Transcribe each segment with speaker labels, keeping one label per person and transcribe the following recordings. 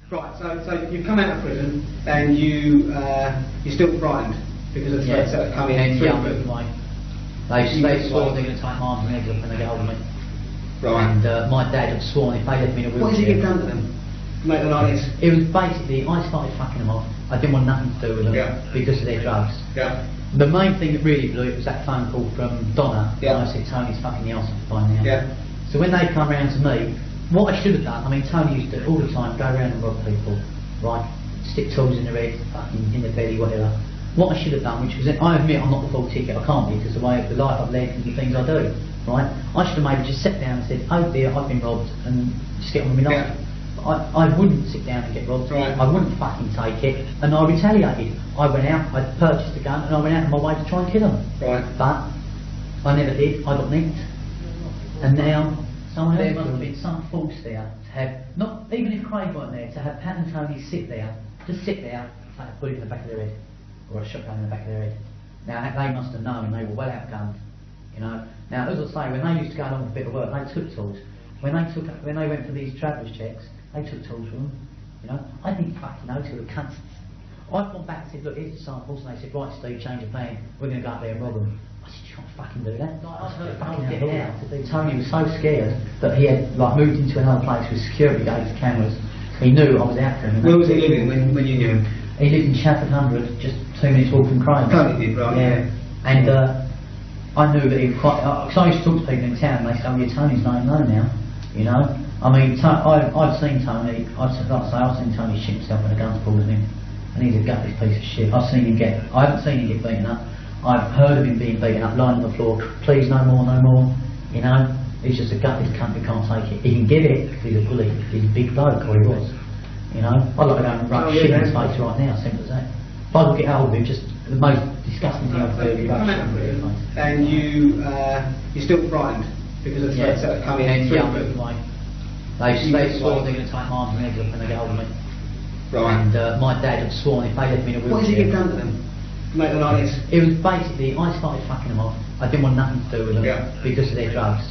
Speaker 1: Right, so you've come out of prison and you're still frightened because of threats that are coming through.
Speaker 2: They swore they're going to take my arms and legs up when they get hold of me.
Speaker 1: Right.
Speaker 2: And my dad had sworn if they left me in a wheelchair.
Speaker 1: What did you get done to them to make them like this?
Speaker 2: It was basically, I started fucking them off. I didn't want nothing to do with them because of their drugs.
Speaker 1: Yeah.
Speaker 2: The main thing that really blew it was that phone call from Donna. And I said, Tony's fucking the arse by now.
Speaker 1: Yeah.
Speaker 2: So when they come round to me, what I should have done, I mean, Tony used to all the time go around and rob people, right? Stick tools in their head, fucking in the belly, whatever. What I should have done, which was, I admit I'm not the full ticket, I can't be because of the way of the life I've led and the things I do, right? I should have maybe just sat down and said, oh dear, I've been robbed, and just get on with my life. I wouldn't sit down and get robbed. I wouldn't fucking take it, and I retaliated. I went out, I purchased a gun, and I went out on my way to try and kill them. But I never did. I got nicked, and now someone else must have been some force there to have, not even if Craig weren't there, to have Pat and Tony sit there, take a bullet in the back of their head, or a shotgun in the back of their head. Now they must have known they were well outgunned, you know. Now as I say, when they used to go along with a bit of work, they took tools. When they went for these travellers checks, they took tools from them, you know. I didn't fucking know till the cunts. I've gone back and said, look, here's the samples, and they said, right Steve, change of plan, we're going to go up there and rob them. I said, you can't fucking do that. I said, fucking get it out. Tony was so scared that he had moved into another place with security gates, cameras. He knew I was out for him.
Speaker 1: Where was he living when you knew him?
Speaker 2: He lived in Chafford 100, just 2 minutes walk from Craig.
Speaker 1: Tony did, right?
Speaker 2: Yeah. And I knew that he was quite, because I used to talk to people in town and they said, oh yeah, Tony's known now, you know. I mean, I've seen Tony, I've seen Tony shit himself when a gun's pulled at him. And he's a gutless piece of shit. I haven't seen him get beaten up. I've heard of him being beaten up, lying on the floor, please no more, you know. He's just a gutless cunt who can't take it. He can get it because he's a bully, he's a big bloke, or he was. You know, I'd like to go and rub shit in his face right now, simple as that. If I could get hold of him, just the most disgusting thing I could do would be rub shit in his face.
Speaker 1: And you're still frightened because of threats that are coming through.
Speaker 2: They swore they're going to take my arms and legs up when they get hold of me. And my dad had sworn if they left me in a wheelchair.
Speaker 1: What did you get done to them to make them like this?
Speaker 2: It was basically, I started fucking them off. I didn't want nothing to do with them because of their drugs.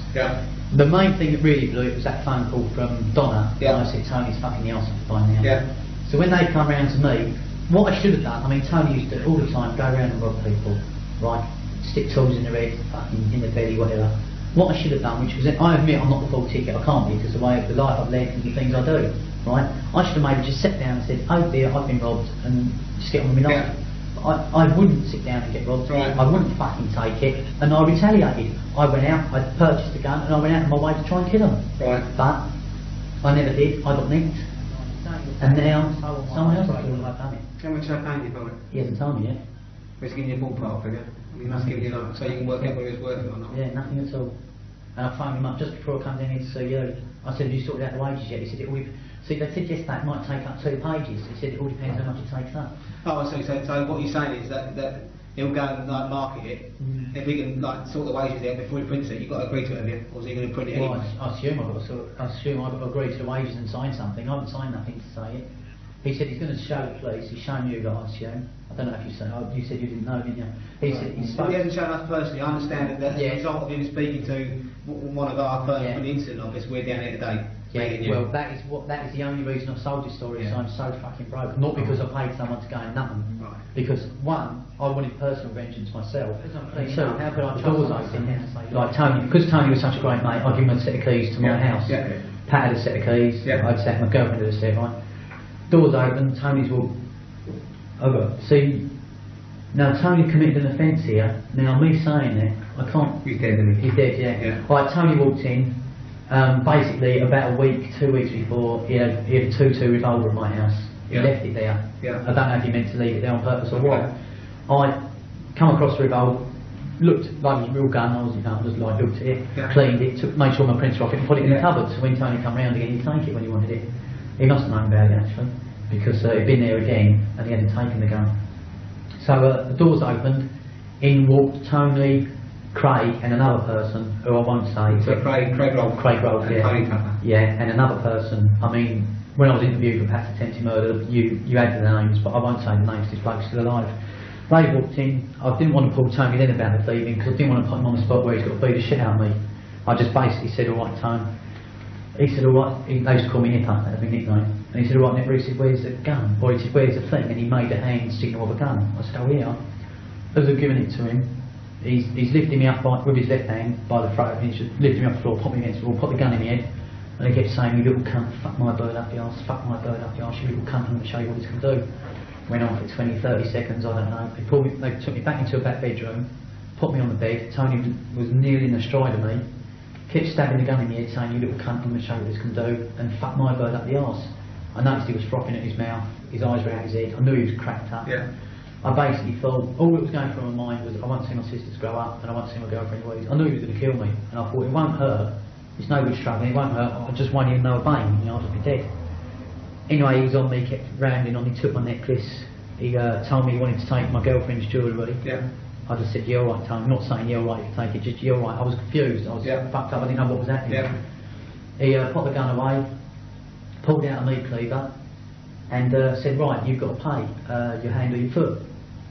Speaker 2: The main thing that really blew it was that phone call from Donna. And I said, Tony's fucking the arse by now. So when they come round to me, what I should have done, I mean, Tony used to all the time go around and rob people, right? Stick tools in their head, fucking in the belly, whatever. What I should have done, which was, I admit I'm not the full ticket, I can't be because of the way of the life I've led and the things I do, right? I should have maybe just sat down and said, oh dear, I've been robbed, and just get on with my life. I wouldn't sit down and get robbed. I wouldn't fucking take it, and I retaliated. I went out, I purchased a gun, and I went out on my way to try and kill them. But I never did. I got nicked, and now someone else has done it.
Speaker 1: How much have I paid you for it?
Speaker 2: He hasn't told me yet.
Speaker 1: He's giving you a ballpark figure. He must give you so you can work out whether it's worth it or not.
Speaker 2: Yeah, nothing at all. And I phoned him up just before I come down here to see you. I said, have you sorted out the wages yet? He said, see, they said yesterday it might take up 2 pages. He said, it all depends how much it takes up.
Speaker 1: Oh, I see. So what you're saying is that he'll go and market it. If he can sort the wages out before he prints it, you've got to agree to it, have you? Or is he going to print it anyway?
Speaker 2: I assume I've got to agree to the wages and sign something. I haven't signed nothing to say it. He said he's going to show the police. He's shown you guys, I don't know if you said. You said you didn't know, didn't you? He said he spoke.
Speaker 1: He hasn't shown us personally. I understand that as a result of him speaking to one of our firms for the incident office, we're down here today.
Speaker 2: Well, that is the only reason I've sold this story. Is I'm so fucking broke. Not because I paid someone to go and nothing. Because one, I wanted personal vengeance myself. And two, how could I trust open? Like Tony, because Tony was such a great mate, I give him a set of keys to my house. Pat had a set of keys. I'd set my girlfriend had a set, right? Doors open, Tony's walked over. See, now Tony committed an offence here. Now me saying that, I can't.
Speaker 1: He's dead, isn't he?
Speaker 2: He's dead, yeah. Right, Tony walked in. Basically, about a week, 2 weeks before, he had a .22 revolver at my house. He left it there. I don't know if he meant to leave it there on purpose or what. I come across the revolver, looked like it was a real gun. I was, just like looked at it, cleaned it, made sure my prints were off it, and put it in the cupboard. So when Tony come round again, he'd take it when he wanted it. He must have known about it actually, because he'd been there again and he hadn't taken the gun. So the doors opened, in walked Tony, Craig and another person who I won't say.
Speaker 1: So Craig Rolfe.
Speaker 2: Craig Rolfe, and another person. I mean, when I was interviewed for Pat's attempted murder, you had the names, but I won't say the names, this bloke's still alive. They walked in. I didn't want to pull Tony in about the thieving because I didn't want to put him on the spot where he's got to beat the shit out of me. I just basically said, alright Tony. He said, alright, they used to call me Nipper, that was my nickname. And he said, all right, Nick, he said, where's the gun? Or he said, where's the thing? And he made a hand signal of a gun. I said, oh, here. As I've given it to him, he's lifting me up with his left hand by the throat, and he's just lifting me up the floor, put me against the wall, put the gun in my head, and he kept saying, you little cunt, fuck my bird up the arse, fuck my bird up the arse, you little cunt, I'm going to show you what this can do. Went on for 20, 30 seconds, I don't know. They took me back into a back bedroom, put me on the bed. Tony was nearly in the stride of me, kept stabbing the gun in the head, saying, you little cunt, I'm going to show you what this can do, and fuck my bird up the arse. I noticed he was frothing at his mouth, his eyes were out his head, I knew he was cracked up.
Speaker 1: Yeah.
Speaker 2: I basically thought, all that was going through my mind was, I won't see my sisters grow up, and I won't see my girlfriend lose. I knew he was going to kill me, and I thought, it won't hurt, it's no good struggling, it won't hurt, I just won't even know a vein, you know, I'll just be dead. Anyway, he was on me, kept rambling on, he took my necklace, he told me he wanted to take my girlfriend's jewellery.
Speaker 1: Yeah.
Speaker 2: I just said, yeah, all right, Tony, I'm not saying, yeah, all right, you can take it, just, yeah, all right. I was confused, I was fucked up, I didn't know what was happening.
Speaker 1: Yeah.
Speaker 2: He put the gun away, pulled out a meat cleaver, and said, right, you've got to pay your hand or your foot.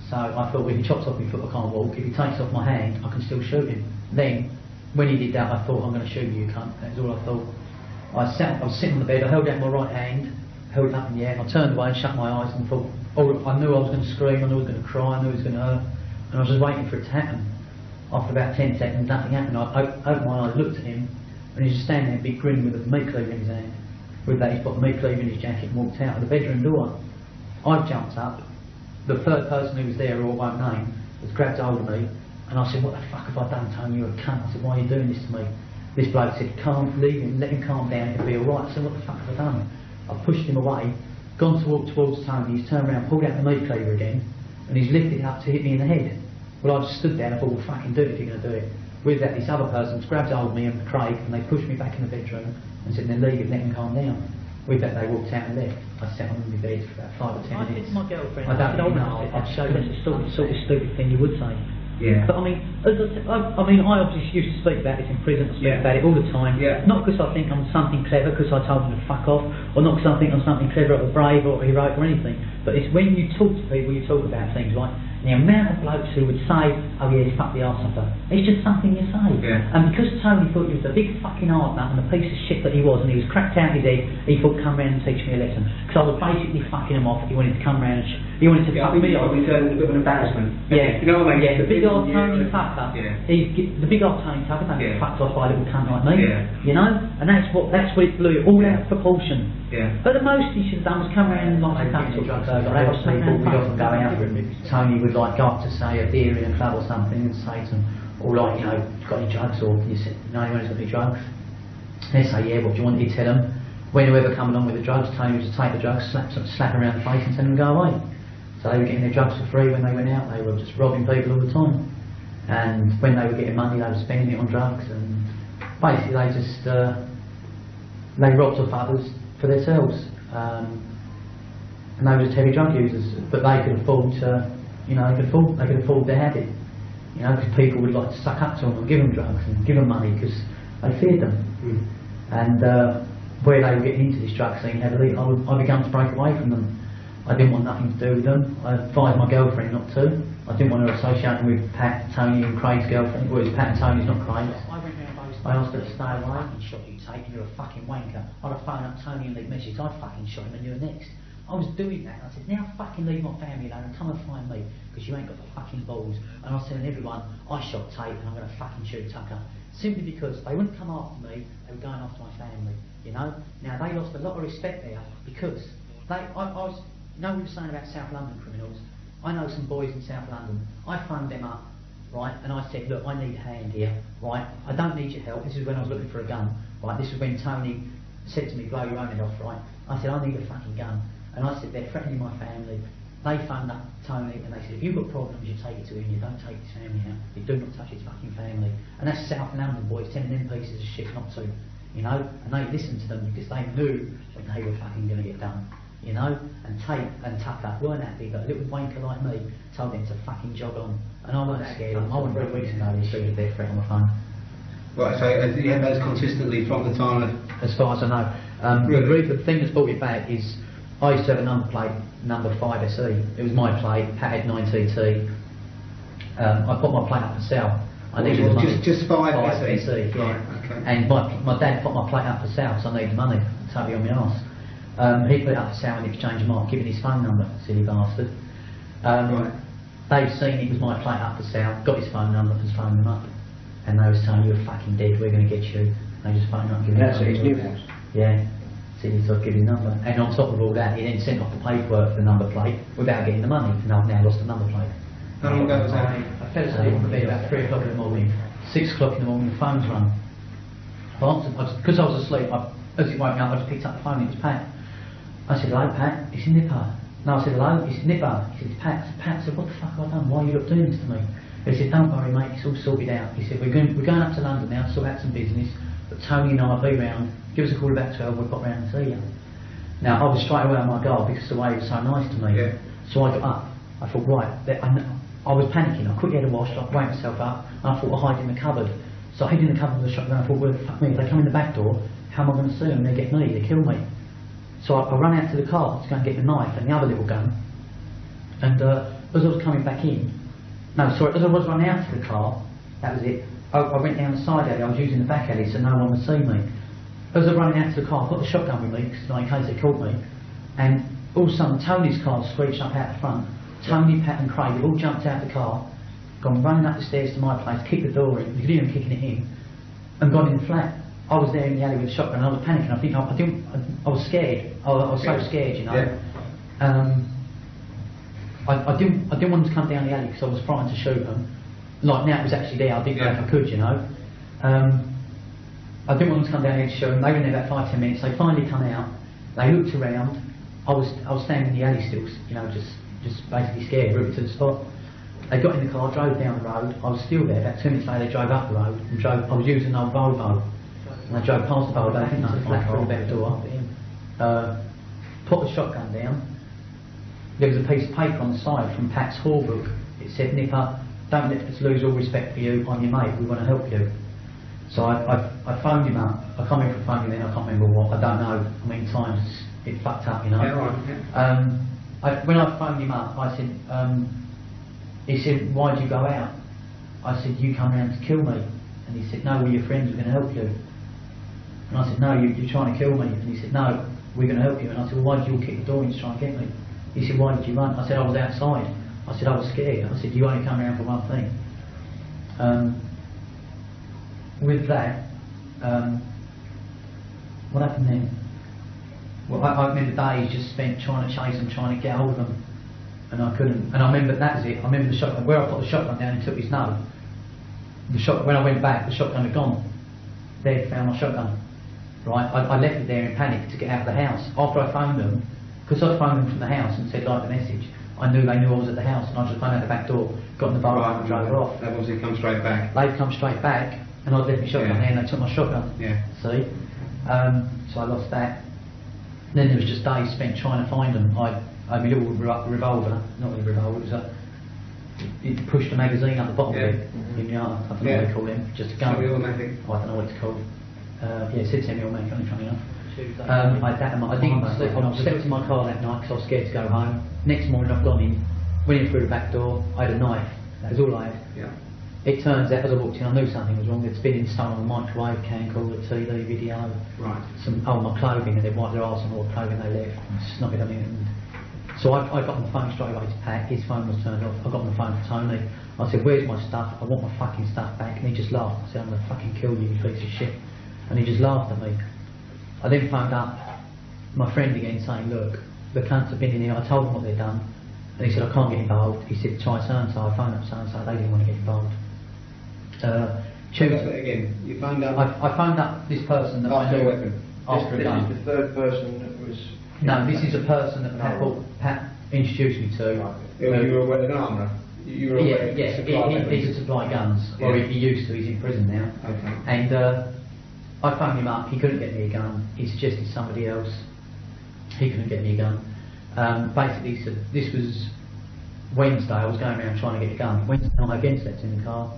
Speaker 2: So I thought, well, if he chops off my foot, I can't walk. If he takes off my hand, I can still shoot him. Then, when he did that, I thought, I'm going to shoot you, cunt. That was all I thought. I was sitting on the bed, I held out my right hand, held it up in the air, and I turned away and shut my eyes and thought, oh, I knew I was going to scream, I knew I was going to cry, I knew it was going to hurt. And I was just waiting for it to happen. After about 10 seconds, nothing happened. I opened my eyes, looked at him, and he was just standing there, big grin with a meat cleaver in his hand. With that, he's put the meat cleaver in his jacket and walked out of the bedroom door. I've jumped up. The third person who was there, who I won't name, has grabbed hold of me, and I said, what the fuck have I done, Tony? You're a cunt. I said, why are you doing this to me? This bloke said, leave him, let him calm down, it'll be alright. I said, what the fuck have I done? I pushed him away, gone to walk towards Tony, he's turned around, pulled out the meat cleaver again, and he's lifted it up to hit me in the head. Well, I just stood there and I thought, well, fucking do it if you're going to do it. With that, this other person grabbed hold of me and Craig, and they pushed me back in the bedroom and said, then leave him, let him calm down. With that, they walked out and left. I sat on my bed for about 5 or 10 minutes.
Speaker 3: My girlfriend.
Speaker 2: I don't know. I'd show that's the sort of stupid thing you would say.
Speaker 1: Yeah.
Speaker 2: But I mean, I obviously used to speak about this in prison. I speak about it all the time.
Speaker 1: Yeah.
Speaker 2: Not because I think I'm something clever, because I told them to fuck off, or not because I think I'm something clever or brave or heroic or anything. But it's when you talk to people, you talk about things like the amount of blokes who would say, oh yeah, fuck the arse off her. It's just something you say.
Speaker 1: Yeah.
Speaker 2: And because Tony thought he was a big fucking hard nut and a piece of shit that he was, and he was cracked out his head, he thought, come round and teach me a lesson. Because I was basically fucking him off. He wanted to come round and he wanted to fuck me off.
Speaker 1: Probably turned into a bit of an embarrassment.
Speaker 2: Yeah.
Speaker 1: You know what I mean?
Speaker 2: Yeah, the big old Tony Tucker.
Speaker 1: Yeah.
Speaker 2: The big old Tony Tucker don't get fucked off by a little cunt like me.
Speaker 1: Yeah.
Speaker 2: You know? And that's what it blew it all out of proportion.
Speaker 1: Yeah.
Speaker 2: But the most he should have done was come around and like capital drugs over our people. We'd often go out with him. Tony would like go up to say a deer in a club or something and say to them, or like, you know, got any drugs, or you say, no, anyone's got any drugs? They say, yeah, what do you want? He'd tell them. When whoever come along with the drugs, Tony was to take the drugs, slap around the face and tell them to go away. So they were getting their drugs for free when they went out. They were just robbing people all the time. And when they were getting money, they were spending it on drugs. And basically, they just they robbed off others for themselves. And they were just heavy drug users, but they could afford to, you know, they could afford their habit. You know, because people would like to suck up to them and give them drugs and give them money because they feared them. And where they were getting into this drug scene heavily, I began to break away from them. I didn't want nothing to do with them. I advised my girlfriend not to. I didn't want her associating with Pat, Tony and Craig's girlfriend. Well, it's Pat and Tony's, not Craig's. I asked her to stay away. I shot you, Tate, and you're a fucking wanker. I'd have phoned up Tony and leave messages. I'd fucking shot him and you're next. I was doing that. I said, now fucking leave my family alone and come and find me, because you ain't got the fucking balls. And I was telling everyone, I shot Tate and I'm going to fucking shoot Tucker. Simply because they wouldn't come after me, they were going after my family, you know. Now they lost a lot of respect there because I was, you know, we were saying about South London criminals. I know some boys in South London. I phoned them up, right, and I said, look, I need a hand here, right. I don't need your help. This is when I was looking for a gun, right. This is when Tony said to me, blow your own head off, right. I said, I need a fucking gun. And I said, they're threatening my family. They phoned up Tony and they said, if you've got problems, you take it to him, you don't take his family out. You do not touch his fucking family. And that's South London boys telling them pieces of shit not to, you know. And they listened to them because they knew when they were fucking going to get done, you know. And Tate and Tucker weren't happy, but a little wanker like me told them to fucking jog on. And I weren't scared of them. I wouldn't 3 weeks ago received their threat on the phone.
Speaker 1: Right, so you had those consistently from the time of...
Speaker 2: As far as I know.
Speaker 1: Really?
Speaker 2: The thing that's brought it back is I used to have a number plate, number 5SE. It was my plate, Pat had 9TT. I put my plate up for sale. I needed the money.
Speaker 1: Just 5SE?
Speaker 2: Yeah.
Speaker 1: Right, okay.
Speaker 2: And my dad put my plate up for sale because I needed money, totally on my arse. He put it up for sale in exchange of Mark giving his phone number, silly bastard.
Speaker 1: Right.
Speaker 2: They've seen it was my plate up for sale, got his phone number, and phoned them up. And they was saying, you're fucking dead, we're going to get you. They just phoned up and given
Speaker 3: That's at his new house.
Speaker 2: Yeah. So he started giving his number. And on top of all that, he then sent off the paperwork for the number plate without getting the money, and I've now lost the number plate.
Speaker 1: How long ago was that?
Speaker 2: I fell asleep on the bed about 3 o'clock in the morning. 6 o'clock in the morning, the phone's rung. Because I was asleep, as he woke me up, I just picked up the phone, it was Pat. I said, hello Pat, it's Nipper. No, I said, hello, it's Nipper. He said, it's Pat. I said, Pat, I said, what the fuck have I done? Why are you not doing this to me? He said, don't worry mate, it's all sorted out. He said, we're going up to London now, sort out some business, but Tony and I will be round, give us a call about 12, we'll pop round and see you. Now, I was straight away on my guard because the way he was so nice to me.
Speaker 1: Yeah.
Speaker 2: So I got up. I thought, right, I was panicking. I quickly had a wash, I woke myself up, and I thought I'll hide in the cupboard. So I hid in the cupboard of the shotgun. I thought, well, fuck me, if they come in the back door, how am I going to see them? They get me, they kill me. So I ran out to the car to go and get the knife and the other little gun. And as I was coming back in, as I was running out to the car, that was it, I went down the side alley, I was using the back alley so no one would see me. As I was running out to the car, I got the shotgun with me, cause, in case they caught me, and all of a sudden Tony's car screeched up out the front. Tony, Pat and Craig have all jumped out the car, gone running up the stairs to my place, kicked the door in, you could hear them kicking it in, and gone in the flat. I was there in the alley with the shotgun and I was panicking. I was scared. I was so scared, you know.
Speaker 1: Yeah.
Speaker 2: I didn't want them to come down the alley because I was frightened to shoot them. Like now it was actually there, I didn't know if I could, you know. I didn't want them to come down here to shoot them. They were in there about 5-10 minutes. They finally come out. They looked around. I was standing in the alley still, you know, just basically scared, rooted to the spot. They got in the car, drove down the road. I was still there. About 2 minutes later, they drove up the road and drove. I was using an old Volvo. And I drove past the Volvo, I think I flat through the back door. Put the shotgun down. There was a piece of paper on the side from Pat's Hall book. It said, Nipper, don't let us lose all respect for you. I'm your mate. We want to help you. So I phoned him up. I can't remember if I phoned him then. I can't remember what. I don't know. I mean, times it fucked up, you know.
Speaker 1: Yeah, right, yeah.
Speaker 2: When I phoned him up, I said, he said, why'd you go out? I said, you come round to kill me. And he said, no, we're your friends. We're going to help you. And I said, no, you're trying to kill me. And he said, no, we're going to help you. And I said, well, why did you all kick the door in to try and get me? He said, why did you run? I said, I was outside. I said, I was scared. I said, you only come around for one thing. With that, what happened then? Well, I remember days just spent trying to chase them, trying to get hold of them. And I couldn't. And I remember that was it. I remember the shotgun, where I put the shotgun down and took his note. When I went back, the shotgun had gone. They'd found my shotgun. Right, I left it there in panic to get out of the house. After I phoned them, because I phoned them from the house and said like the message, I knew they knew I was at the house, and I just phoned out the back door, got in the bar and drove her off.
Speaker 1: They've obviously come straight back.
Speaker 2: They've come straight back, and I'd left my shotgun there and they took my shotgun.
Speaker 1: Yeah.
Speaker 2: See? So I lost that. Then there was just days spent trying to find them. I had my little revolver, not a revolver, it was it pushed a magazine up the bottom of it. In the I don't know what they call them, just a gun.
Speaker 1: Semi-automatic.
Speaker 2: I don't know what it's called. Yeah, it said semi-automatic, funny enough. I didn't sleep. I slept in my car that night because I was scared to go home. Next morning I've gone in, went in through the back door, I had a knife, that was all I had.
Speaker 1: Yeah.
Speaker 2: It turns out as I walked in I knew something was wrong. It's been installed on the microwave, can call it TV, video,
Speaker 1: Right.
Speaker 2: my clothing, and they'd wiped their arse on all the clothing they left and snuck it on in. So I got on the phone straight away to Pat, his phone was turned off. I got on the phone to Tony. I said, where's my stuff? I want my fucking stuff back. And he just laughed. I said, I'm going to fucking kill you, you piece of shit. And he just laughed at me. I then phoned up my friend again saying, look, the cunts have been in here. I told them what they'd done. And he said, I can't get involved. He said, try so-and-so. I phoned up so-and-so. They didn't want to get involved.
Speaker 1: Tuesday again, you phoned up?
Speaker 2: I phoned up this person that I knew after a gun.
Speaker 3: This is the third person that was...
Speaker 2: No, this is a person that Pat introduced me to.
Speaker 1: Right. You were a weapon armourer? You were a
Speaker 2: he could supply guns, or he used to, he's in prison now.
Speaker 1: Okay.
Speaker 2: And I phoned him up, he couldn't get me a gun, he suggested somebody else, he couldn't get me a gun. Basically he said, this was Wednesday, I was going around trying to get a gun. Wednesday night again, slept in the car.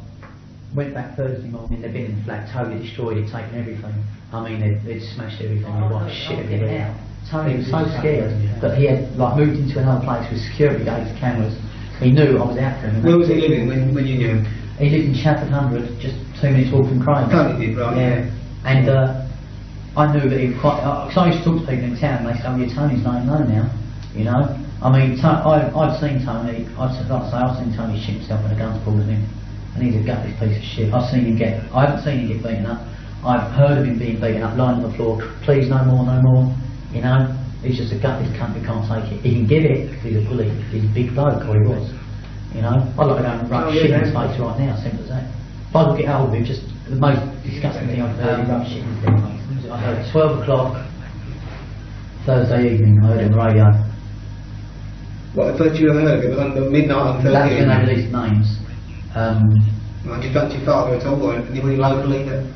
Speaker 2: Went back Thursday morning, they'd been in the flat, totally destroyed it, taken everything. I mean, they'd smashed everything, the white shit everywhere. Tony was so scared that he had moved into another place with security gates, cameras. He knew I was out for him.
Speaker 1: Where was he living when you knew him?
Speaker 2: He lived in Chafford 100, just 2 minutes walk from Crane.
Speaker 1: Tony did, right?
Speaker 2: Yeah. And I knew that he was quite. Because I used to talk to people in town, and they say, "Oh, yeah, Tony's laying low now." You know, I mean, I've seen Tony. I've seen Tony shit himself when a gun's pulled at him, and he's a gutless piece of shit. I've seen him get. I haven't seen him get beaten up. I've heard of him being beaten up, lying on the floor. Please, no more, no more. You know, he's just a gutless cunt who can't take it. He can give it because he's a bully. He's a big bloke, or he was. You know, I'd like to go and rub shit in his face right now. Simple as that. If I could get hold of him, just the most disgusting thing I've heard is rub shit in his face. I heard 12 o'clock Thursday evening. I heard it on the radio.
Speaker 1: What, the first you ever heard of it was under midnight on Thursday?
Speaker 2: That's when they released names.
Speaker 1: Did you talk to your father at all, or anybody locally that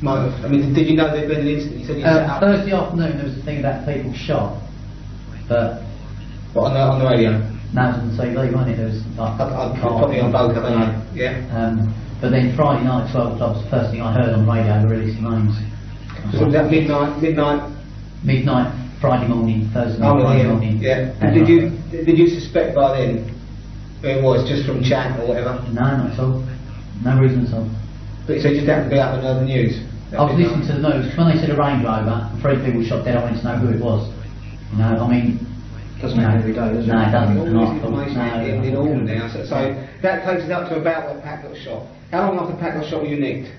Speaker 1: might have? I mean, did you know there'd been an incident? You said you set up.
Speaker 2: Thursday afternoon there was a thing about people shot, but
Speaker 1: What, on the radio?
Speaker 2: no, it was on TV, wasn't it? There was like
Speaker 1: Probably on both, I don't know. Yeah.
Speaker 2: But then Friday night, 12 o'clock was the first thing I heard on the radio. They released the names.
Speaker 1: So was that midnight?
Speaker 2: Midnight, Friday morning, Thursday night,
Speaker 1: Oh,
Speaker 2: Friday
Speaker 1: yeah.
Speaker 2: morning.
Speaker 1: Yeah.
Speaker 2: And
Speaker 1: Did you suspect by then who it was, just from chat or whatever?
Speaker 2: No, not at all. No reason at all.
Speaker 1: But so you just happened to be up and heard the news?
Speaker 2: I was listening to the news. When they said a Range Rover, 3 people shot dead, I wanted to know who it was. You know, I mean...
Speaker 3: Doesn't happen every day, does it?
Speaker 2: No, it doesn't.
Speaker 1: All
Speaker 2: And I
Speaker 1: this
Speaker 2: thought,
Speaker 1: information in order now. So that takes us up to about when Pat got shot. How long after Pat got shot were you nicked?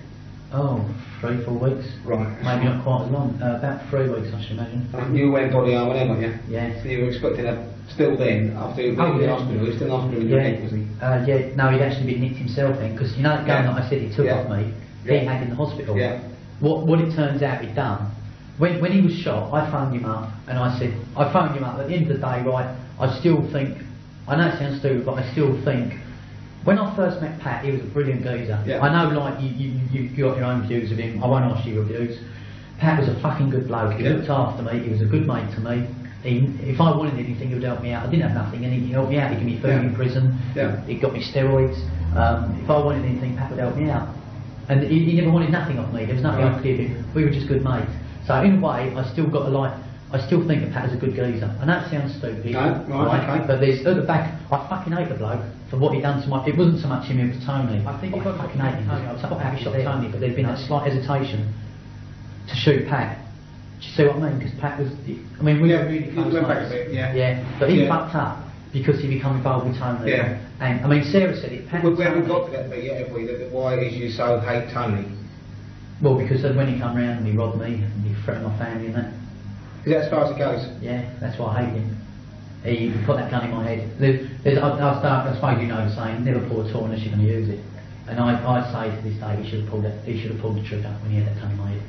Speaker 2: Oh, 3-4 weeks.
Speaker 1: Right.
Speaker 2: Maybe not quite as long. About 3 weeks, I should imagine.
Speaker 1: You were wearing body armour then, weren't you?
Speaker 2: Yeah.
Speaker 1: So you were expecting still then, after you were in the hospital, he was still in hospital with your nick, was he?
Speaker 2: Yeah, no, he'd actually been nicked himself then, because you know that gun that I said he took off me, he
Speaker 1: Yeah.
Speaker 2: had in the hospital.
Speaker 1: Yeah.
Speaker 2: What it turns out he'd done, when he was shot, I phoned him up, and I said, I phoned him up, at the end of the day, right, I still think, I know it sounds stupid, but I still think, when I first met Pat, he was a brilliant geezer.
Speaker 1: Yeah.
Speaker 2: I know, like, you got your own views of him, I won't ask you your views. Pat was a fucking good bloke, he looked after me, he was a good mate to me. If I wanted anything, he would help me out. I didn't have nothing, and he helped me out. He gave me food in prison.
Speaker 1: Yeah.
Speaker 2: He got me steroids. If I wanted anything, Pat would help me out. And he never wanted nothing off me. There was nothing I could give him. We were just good mates. So in a way, I still got a life. I still think of Pat as a good geezer. And that sounds stupid,
Speaker 1: No, right, okay.
Speaker 2: But there's at the back. I fucking hate the bloke for what he done to my. It wasn't so much him; it was Tony. I think I fucking hate him. I was quite happy shot Tony, but there'd been that slight hesitation to shoot Pat. Do you see what I mean? Because Pat was, I mean, we were really close
Speaker 1: went back a
Speaker 2: mates.
Speaker 1: bit, yeah.
Speaker 2: But he fucked up because he became involved with Tony.
Speaker 1: Yeah.
Speaker 2: And I mean, Sarah said it. Pat
Speaker 1: We
Speaker 2: and
Speaker 1: haven't
Speaker 2: Tony-
Speaker 1: got to that bit yet, have we? That why is you so hate Tony?
Speaker 2: Well, because when he come round and he robbed me and he threatened my family and that.
Speaker 1: Is that as far as it goes?
Speaker 2: Yeah, that's why I hate him. He put that gun in my head. I suppose you know the saying, never pull a tool unless you're going to use it. And I say to this day, he should have pulled the trigger when he had that gun in my head.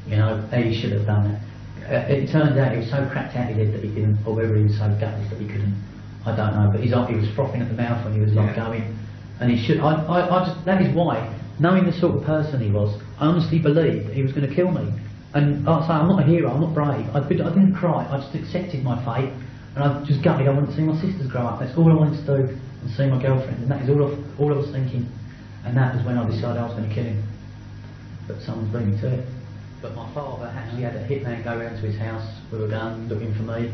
Speaker 2: You know, he should have done that. It turns out he was so cracked out his head that he didn't, or whether he was so gutless that he couldn't. I don't know, but he was frothing at the mouth when he was like going. And he should. That is why, knowing the sort of person he was, I honestly believed that he was going to kill me. And like I say, I'm not a hero, I'm not brave. I didn't cry. I just accepted my fate, and I just gutted. I wanted to see my sisters grow up. That's all I wanted to do, and see my girlfriend. And that is all I was thinking. And that was when I decided I was going to kill him. But someone's beat me to it. But my father actually had a hitman go round to his house with a gun looking for me.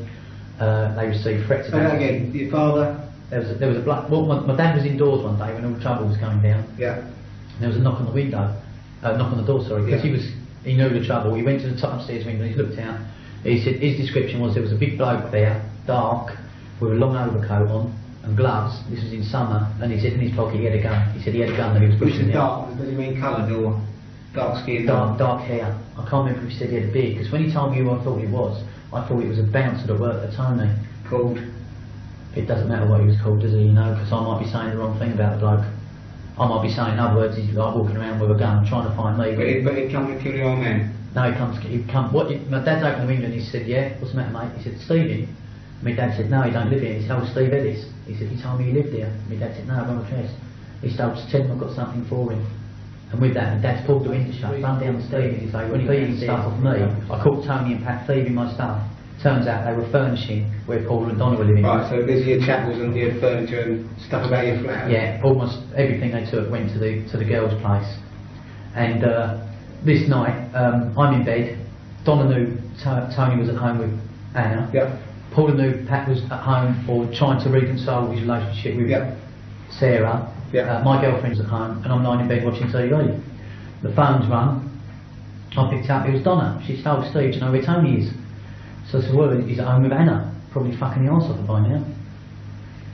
Speaker 2: They received threats
Speaker 1: Say that
Speaker 2: about
Speaker 1: again. Your father?
Speaker 2: There was a black. Well, my dad was indoors one day when all the trouble was coming down.
Speaker 1: Yeah.
Speaker 2: And there was a knock on the window, knock on the door. Sorry, because he knew the trouble. He went to the top upstairs window. He looked out. He said his description was there was a big bloke there, dark, with a long overcoat on and gloves. This was in summer, and he said in his pocket he had a gun. He said he had a gun that he was
Speaker 1: Which
Speaker 2: pushing
Speaker 1: is
Speaker 2: out.
Speaker 1: dark, does he mean coloured or dark skin?
Speaker 2: Dark hair. I can't remember if he said he had a beard, because when he told me who I thought he was, I thought it was a bouncer that worked for Tony.
Speaker 1: Called?
Speaker 2: It doesn't matter what he was called, does it? You know, because I might be saying the wrong thing about the bloke. I might be saying, in other words, he's like walking around with a gun trying to find me.
Speaker 1: But he'd come to kill your old man?
Speaker 2: No, my dad's opened the window and he said, yeah, what's the matter, mate? He said, Stevie. My dad said, no, he don't live here. He said, oh, Steve Ellis. He said, he told me he lived here. My dad said, no, I've got a chest. He said, I'll just tell him I've got something for him. And with that, my dad's pulled the window shut, run down the stairs. He said, when he thieving stuff off me, I caught Tony and Pat thieving my stuff. Turns out they were furnishing where Paul and Donna were living.
Speaker 1: Right, so there's your chapels and your furniture and stuff about your flat?
Speaker 2: Yeah, almost everything they took went to the girls' place. And this night, I'm in bed. Donna knew Tony was at home with Anna.
Speaker 1: Yeah.
Speaker 2: Paula knew Pat was at home or trying to reconcile his relationship with Sarah.
Speaker 1: Yeah.
Speaker 2: My girlfriend's at home, and I'm lying in bed watching TV. The phone's rung. I picked up, it was Donna. She said, "Oh, Steve, do you know where Tony is?" So I said, "Well, he's at home with Anna. Probably fucking the arse off her by now."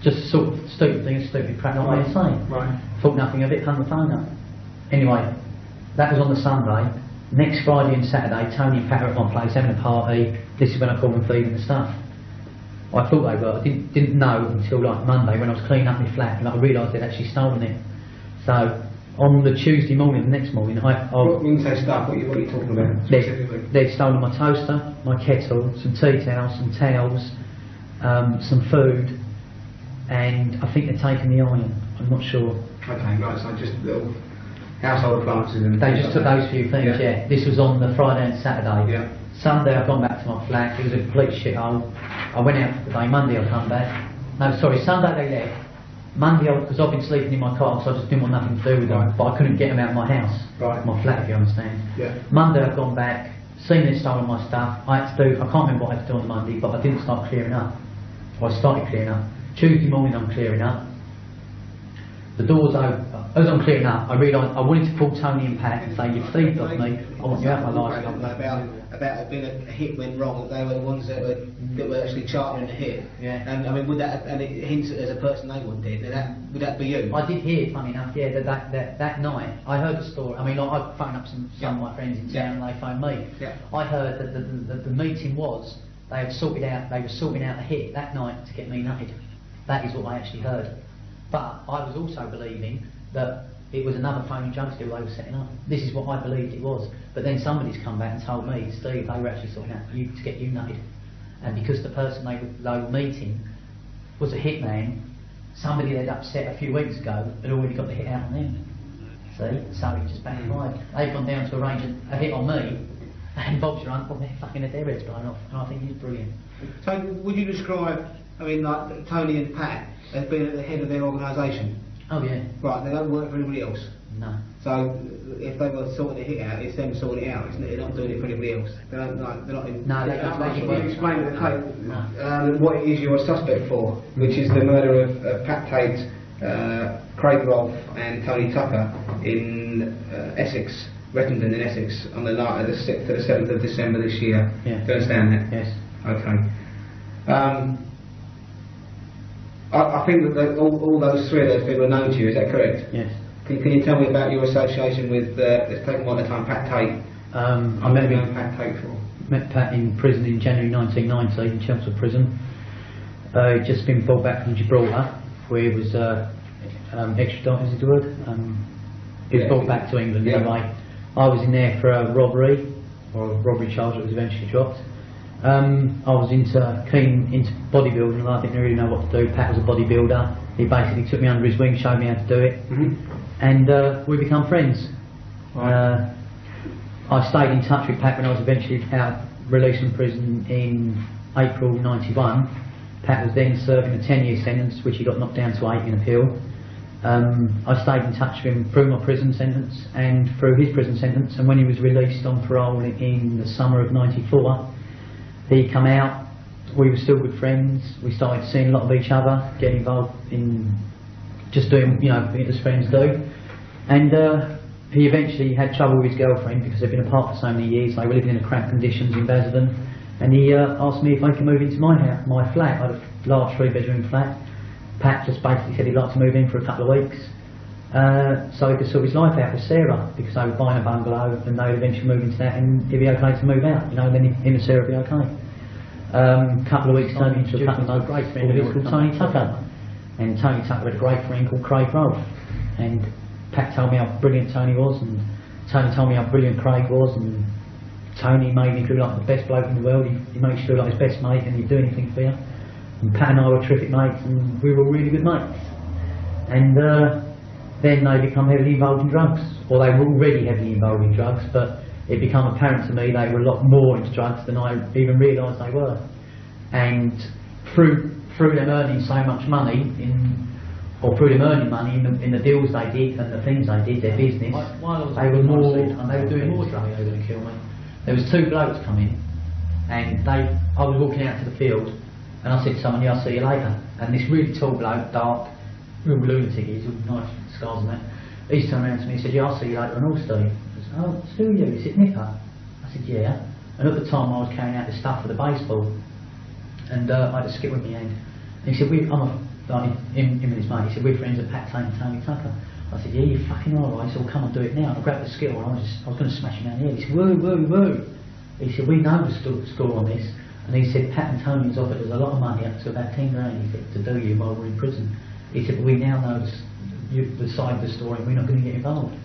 Speaker 2: Just a sort of stupid thing, a stupid crap not way to say.
Speaker 3: Right.
Speaker 2: Thought nothing of it, hung the phone up. Anyway, that was on the Sunday. Next Friday and Saturday, Tony and Pat were at my place having a party. This is when I called them feeding the stuff. I thought they were. I didn't know until like Monday when I was cleaning up my flat and I realised they'd actually stolen it. So on the Tuesday morning, the next morning,
Speaker 1: When you say stuff, what are you talking about specifically?
Speaker 2: they'd stolen my toaster, my kettle, some tea towels, some towels, some food, and I think they'd taken the iron. I'm not sure.
Speaker 1: Okay, right, so just little household appliances and
Speaker 2: They just took those few things, yeah. This was on the Friday and Saturday.
Speaker 1: Yeah.
Speaker 2: Sunday I've gone back to my flat, it was a complete shithole. I went out for the day, Monday I'll come back. No, sorry, Sunday they left. Monday, because I've been sleeping in my car, so I just didn't want nothing to do with them,
Speaker 1: Right.
Speaker 2: but I couldn't get them out of my house,
Speaker 1: Right.
Speaker 2: my flat if you understand.
Speaker 1: Yeah.
Speaker 2: Monday I've gone back, seen they'd stolen my stuff. I had to do, I can't remember what I had to do on Monday, but I didn't start clearing up. Well, I started clearing up. Tuesday morning I'm clearing up. The door's open. As I'm clearing up, I realised I wanted to call Tony and Pat and say, "You've thieved off me, I want you out of my life."
Speaker 1: About being a hit went wrong, they were the ones that were actually chartering the hit.
Speaker 2: Yeah.
Speaker 1: And I mean, would that, and it hints at as a person they would did, would that be you?
Speaker 2: I did hear, funny enough, yeah, that night, I heard the story. I mean, I phoned up some of my friends in town and they phoned me.
Speaker 1: Yeah.
Speaker 2: I heard that the meeting was, they were sorting out a hit that night to get me nutted. That is what I actually heard. But I was also believing that it was another phony drug deal they were setting up. This is what I believed it was. But then somebody's come back and told me, "Steve, they were actually sorting out you to get you nutted." And because the person they were meeting was a hitman, somebody they'd upset a few weeks ago had already got the hit out on them. See? So it just backfired. They've gone down to arrange a hit on me, and Bob's your uncle, they're fucking their heads blown off. And I think he's brilliant.
Speaker 1: So would you describe, I mean, like Tony and Pat as being at the head of their organisation?
Speaker 2: Oh yeah.
Speaker 1: Right, they don't work for anybody else.
Speaker 2: No.
Speaker 1: So if they were sorting the hit out, it's them sorting it out, isn't it? They're not doing it for anybody else. They're not in...
Speaker 2: No, they
Speaker 1: That's
Speaker 2: don't.
Speaker 1: what
Speaker 2: They
Speaker 1: you explain to the Tate,
Speaker 2: No.
Speaker 1: what it is you're a suspect for, which is the murder of Pat Tate, Craig Rolfe and Tony Tucker in Essex, Rettendon in Essex, on the night of the 6th to the 7th of December this year.
Speaker 2: Yeah.
Speaker 1: Do you understand that?
Speaker 2: Yes.
Speaker 1: Okay. I think that all those three of those people are known to you, is that correct?
Speaker 2: Yes.
Speaker 1: Can you tell me about your association with, let's take one at a time, Pat Tate?
Speaker 2: I met him.
Speaker 1: Pat Tate for?
Speaker 2: Met Pat in prison in January 1990 in Chelmsford Prison. He'd just been brought back from Gibraltar, where he was extradited, is the word? He was brought back to England anyway. I was in there for a robbery, or a robbery charge that was eventually dropped. I was keen into bodybuilding, and I didn't really know what to do. Pat was a bodybuilder. He basically took me under his wing, showed me how to do it, and we become friends.
Speaker 1: Right.
Speaker 2: I stayed in touch with Pat when I was eventually out released from prison in April '91. Pat was then serving a 10-year sentence, which he got knocked down to 8 in appeal. I stayed in touch with him through my prison sentence and through his prison sentence, and when he was released on parole in the summer of '94, he come out. We were still good friends. We started seeing a lot of each other, getting involved in just doing, as friends do. And he eventually had trouble with his girlfriend because they'd been apart for so many years. They were living in cramped conditions in Basildon. And he asked me if I could move into my house, my flat. I had a large 3-bedroom flat. Pat just basically said he'd like to move in for a couple of weeks. So he could sort his life out with Sarah, because they were buying a bungalow and they would eventually move into that, and it'd be okay to move out, then him and Sarah would be okay. Couple of weeks turned into a couple of great friends called Tony Tucker, and Tony Tucker had a great friend called Craig Rolfe, and Pat told me how brilliant Tony was, and Tony told me how brilliant Craig was, and Tony made me feel like the best bloke in the world. He made you feel like his best mate, and he'd do anything for you. And Pat and I were terrific mates, and we were really good mates. And then they become heavily involved in drugs, or they were already heavily involved in drugs, but it became apparent to me they were a lot more into drugs than I even realised they were. And through them earning so much money, through them earning money in the deals they did and the things they did, their business, they were doing more drugs. They were going to kill me. There was 2 blokes coming, and I was walking out to the field, and I said to someone, "Yeah, I'll see you later." And this really tall bloke, dark, real lunatic, he's all nice scars and that. He's turned around to me and said, "Yeah, I'll see you later on, all Steve." I said, "Oh, it's who are you?" He said, "Nipper." I said, yeah. And at the time I was carrying out the stuff for the baseball, and I had a skip with me hand. And he said, him and his mate, he said, we're friends of Pat Tate and Tony Tucker. I said, yeah, you're fucking alright. He said, well, come and do it now. And I grabbed the skittle and I was going to smash him down the head. He said, woo, woo, woo. He said, we know the score on this. And he said, Pat and Tony has offered us a lot of money, up to about 10 grand, he said, to do you while we're in prison. He said, but we now know the side of the story and we're not going to get involved.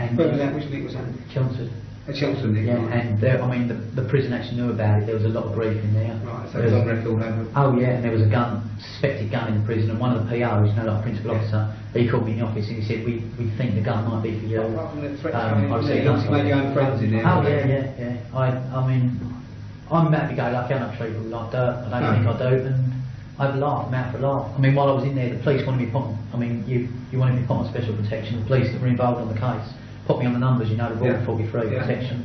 Speaker 2: And
Speaker 1: Where was that? Which league was that?
Speaker 2: Chelmsford.
Speaker 1: At Chelmsford,
Speaker 2: Yeah,
Speaker 1: right.
Speaker 2: and the prison actually knew about it. There was a lot of grief in there.
Speaker 1: Right, so it was on record over.
Speaker 2: Oh yeah, and there was a suspected gun in the prison, and one of the POs, like principal officer, he called me in the office and he said, we think the gun might be for you.
Speaker 1: Apart from the threats,
Speaker 2: I was saying,
Speaker 1: you obviously made your own friends in there.
Speaker 2: oh yeah. I mean, I'm happy-go-lucky. I don't treat people like dirt. I don't think I do, and I'd laugh. I'm out for a laugh. I mean, while I was in there, the police wanted me put. I mean, you wanted me put on special protection. The police that were involved on the case put me on the numbers. You know, the Rule 43 protection.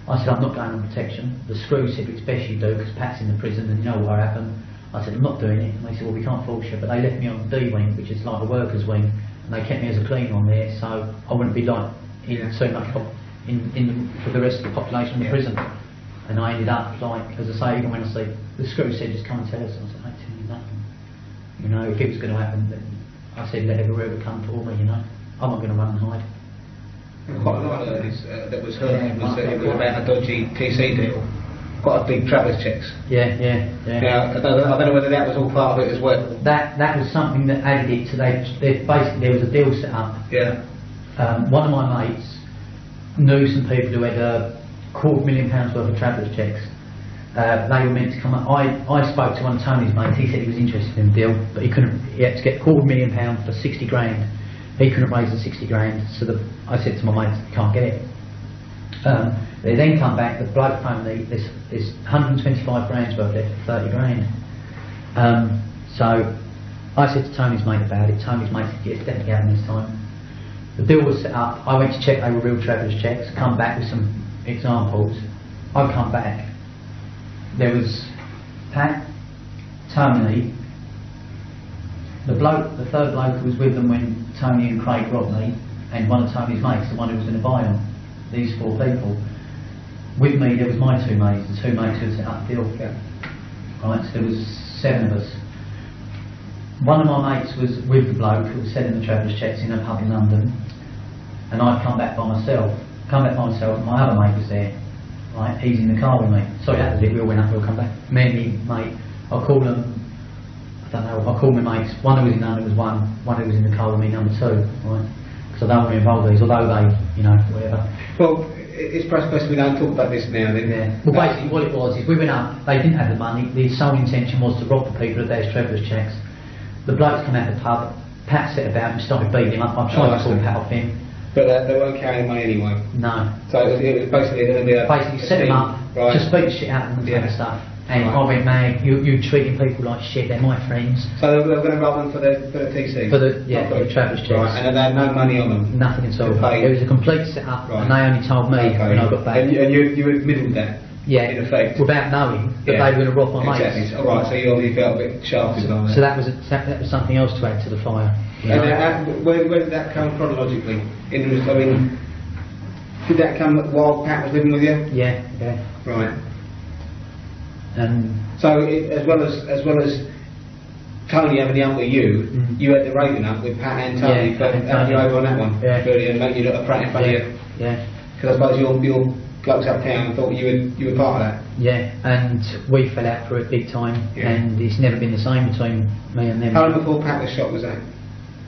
Speaker 2: I said, I'm not going on protection. The screw said, it's best you do, because Pat's in the prison and you know what happened. I said, I'm not doing it. And they said, well, we can't force you. But they left me on the D wing, which is like a workers' wing, and they kept me as a cleaner on there, so I wouldn't be like in too much for the rest of the population in the prison. And I ended up, like, as I say, even when I say, the screw said, just come and tell us. And I said, I ain't telling you nothing. You know, if it was going to happen, then I said, let whoever come for me, you know. I'm not going to run and hide.
Speaker 1: Quite a lot of this that was heard was that it was about a dodgy TC deal. Quite a big travellers checks.
Speaker 2: Yeah.
Speaker 1: Now, I don't know whether that was all part of it as well.
Speaker 2: That was something that added it to basically there was a deal set up.
Speaker 1: Yeah.
Speaker 2: One of my mates knew some people who had £250,000 worth of travellers checks. They were meant to come up. I spoke to one of Tony's mates. He said he was interested in the deal, but he couldn't. He had to get £250,000 for 60 grand. He couldn't raise the 60 grand, so I said to my mates, you can't get it. They then come back, the bloke phoned me, there's 125 grand's worth left for 30 grand. So I said to Tony's mate about it. Tony's mate said, yeah, it's definitely happening this time. The deal was set up. I went to check they were real travellers checks, come back with some examples. I've come back. There was Pat, Tony, the third bloke who was with them when Tony and Craig robbed me, and one of Tony's mates, the one who was going to buy them, these 4 people. With me there was my 2 mates, the 2 mates who had set up the deal.
Speaker 1: Yeah.
Speaker 2: Right, so there was 7 of us. One of my mates was with the bloke who was selling the travellers checks in a pub in London, and I'd come back by myself, and my other mate was there. Right, he's in the car with me. Sorry, that was it, we all went up, we'll come back. Me and my mate, I'll call them, I called my mates, one who was in London was one who was in the car with me, number 2, right? Because I don't want to involve these, although they, you know, whatever.
Speaker 1: Well, it's perhaps best we don't talk about this now then.
Speaker 2: Yeah. Well, basically what it was is we went up, they didn't have the money, the sole intention was to rob the people of their travellers checks. The blokes come out of the pub, Pat set about and started beating him up. I tried to pull Pat off him.
Speaker 1: But they weren't carrying money anyway.
Speaker 2: No.
Speaker 1: So it was basically going to be
Speaker 2: basically set them up,
Speaker 1: right.
Speaker 2: just beat the shit out of them and kind of stuff. And
Speaker 1: Right.
Speaker 2: I went, man, you're treating people like shit, they're my friends.
Speaker 1: So they were going to rob them for the TC?
Speaker 2: For the travellers checks.
Speaker 1: Right, and they had no money on them?
Speaker 2: Nothing at all.
Speaker 1: To pay.
Speaker 2: It was a complete set-up,
Speaker 1: Right.
Speaker 2: and they only told me when I got back.
Speaker 1: And you admitted that?
Speaker 2: Yeah,
Speaker 1: in effect?
Speaker 2: without knowing that they were going to rob my
Speaker 1: exactly.
Speaker 2: mates.
Speaker 1: Alright, so you obviously felt a bit shafted by that.
Speaker 2: So that was something else to add to the fire. You know?
Speaker 1: And where did that come chronologically? Did that come while Pat was living with you?
Speaker 2: Yeah.
Speaker 1: Right.
Speaker 2: And
Speaker 1: So as well as Tony having the ump with you, you had the raving up with Pat and Tony.
Speaker 2: Yeah, and
Speaker 1: Had you
Speaker 2: Tony.
Speaker 1: over on that one?
Speaker 2: Yeah.
Speaker 1: Really, and make you look a prat in front of you.
Speaker 2: Yeah.
Speaker 1: Because I suppose your blokes uptown thought you were part of that.
Speaker 2: Yeah, and we fell out for it big time,
Speaker 1: Yeah.
Speaker 2: and it's never been the same between me and them.
Speaker 1: How long before Pat was shot was that?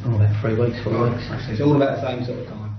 Speaker 2: Oh, about 3 weeks, 4
Speaker 1: Right,
Speaker 2: weeks.
Speaker 1: I see. It's all about the same sort of time.